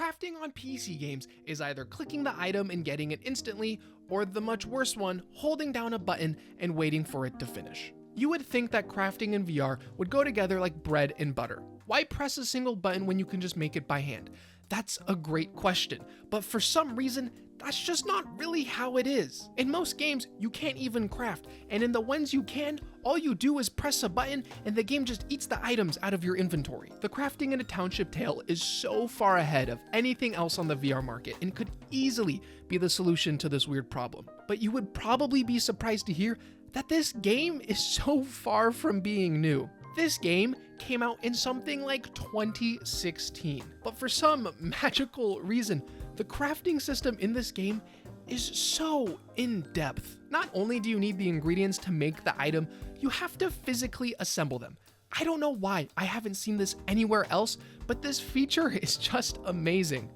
Crafting on PC games is either clicking the item and getting it instantly, or the much worse one, holding down a button and waiting for it to finish. You would think that crafting in VR would go together like bread and butter. Why press a single button when you can just make it by hand? That's a great question, but for some reason, that's just not really how it is. In most games, you can't even craft, and in the ones you can, all you do is press a button and the game just eats the items out of your inventory. The crafting in a Township tale is so far ahead of anything else on the VR market and could easily be the solution to this weird problem. But you would probably be surprised to hear that this game is so far from being new. This game came out in something like 2016, but for some magical reason, the crafting system in this game is so in-depth. Not only do you need the ingredients to make the item, you have to physically assemble them. I don't know why I haven't seen this anywhere else, but this feature is just amazing.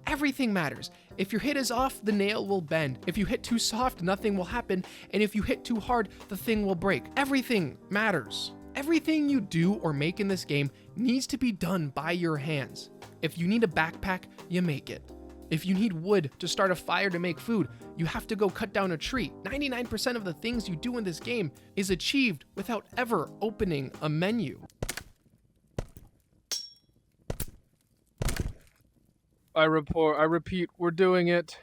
Everything matters. If your hit is off, the nail will bend. If you hit too soft, nothing will happen. And if you hit too hard, the thing will break. Everything matters. Everything you do or make in this game needs to be done by your hands. If you need a backpack, you make it. If you need wood to start a fire to make food, you have to go cut down a tree. 99% of the things you do in this game is achieved without ever opening a menu. I repeat, we're doing it.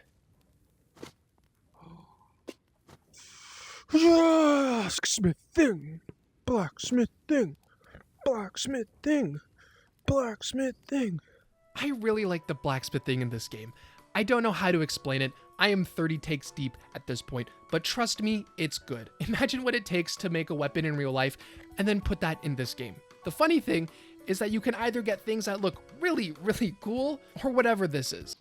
Blacksmithing, blacksmithing, blacksmithing, blacksmithing. I really like the blacksmithing in this game. I don't know how to explain it. I am 30 takes deep at this point, but trust me, it's good. Imagine what it takes to make a weapon in real life and then put that in this game. The funny thing is that you can either get things that look really, really cool or whatever this is.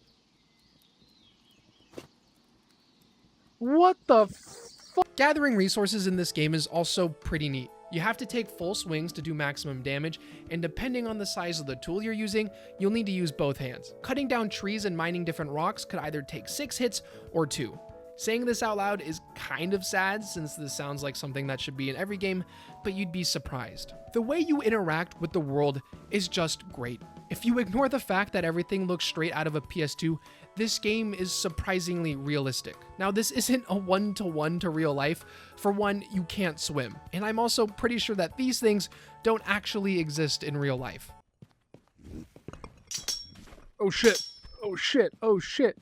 What the fuck? Gathering resources in this game is also pretty neat. You have to take full swings to do maximum damage, and depending on the size of the tool you're using, you'll need to use both hands. Cutting down trees and mining different rocks could either take 6 hits or 2. Saying this out loud is kind of sad since this sounds like something that should be in every game, but you'd be surprised. The way you interact with the world is just great. If you ignore the fact that everything looks straight out of a PS2, this game is surprisingly realistic. Now, this isn't a one-to-one to real life. For one, you can't swim, and I'm also pretty sure that these things don't actually exist in real life. Oh shit, oh shit, oh shit.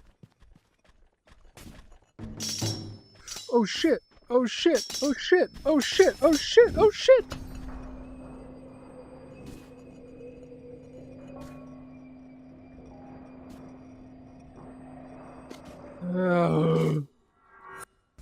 Oh shit, oh shit, oh shit, oh shit, oh shit, oh shit!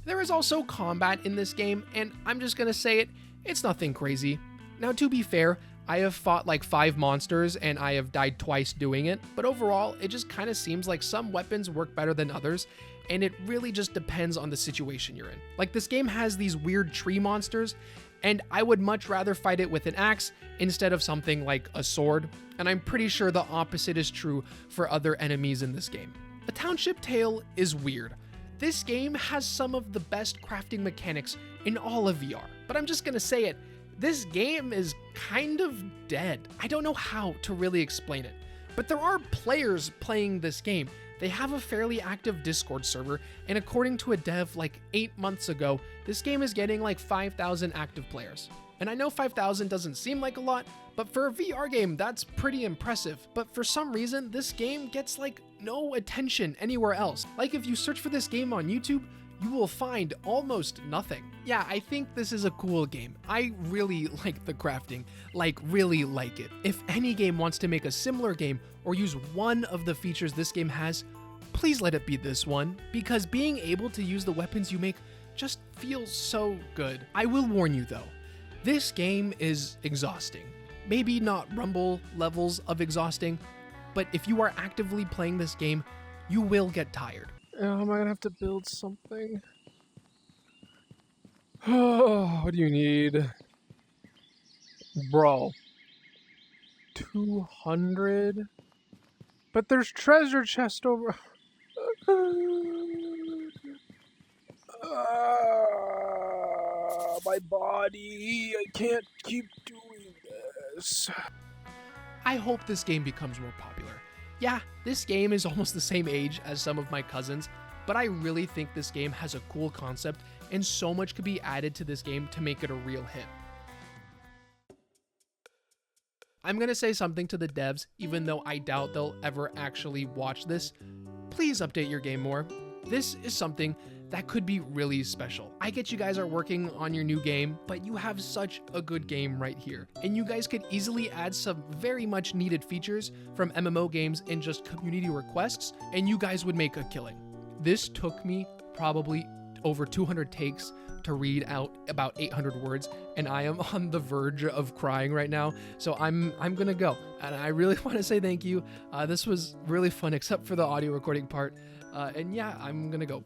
There is also combat in this game, and I'm just gonna say it, it's nothing crazy. Now, to be fair, I have fought like 5 monsters and I have died twice doing it, but overall, it just kind of seems like some weapons work better than others, and it really just depends on the situation you're in. Like, this game has these weird tree monsters, and I would much rather fight it with an axe instead of something like a sword, and I'm pretty sure the opposite is true for other enemies in this game. The Township tale is weird. This game has some of the best crafting mechanics in all of VR, but I'm just gonna say it, this game is kind of dead. I don't know how to really explain it, but there are players playing this game. They have a fairly active Discord server, and according to a dev like 8 months ago, this game is getting like 5,000 active players. And I know 5,000 doesn't seem like a lot, but for a VR game, that's pretty impressive. But for some reason, this game gets like no attention anywhere else. Like, if you search for this game on YouTube, you will find almost nothing. Yeah, I think this is a cool game. I really like the crafting, like really like it. If any game wants to make a similar game or use one of the features this game has, please let it be this one, because being able to use the weapons you make just feels so good. I will warn you though, this game is exhausting. Maybe not Rumble levels of exhausting, but if you are actively playing this game, you will get tired. Oh, am I gonna have to build something? Oh, what do you need? Bro. 200? But there's treasure chest over... my body, I can't keep doing this. I hope this game becomes more popular. Yeah, this game is almost the same age as some of my cousins, but I really think this game has a cool concept and so much could be added to this game to make it a real hit. I'm gonna say something to the devs, even though I doubt they'll ever actually watch this. Please update your game more. This is something that could be really special. I get you guys are working on your new game, but you have such a good game right here. And you guys could easily add some very much needed features from MMO games in just community requests, and you guys would make a killing. This took me probably over 200 takes to read out about 800 words, and I am on the verge of crying right now, so I'm gonna go. And I really want to say thank you. This was really fun, except for the audio recording part. And yeah, I'm gonna go.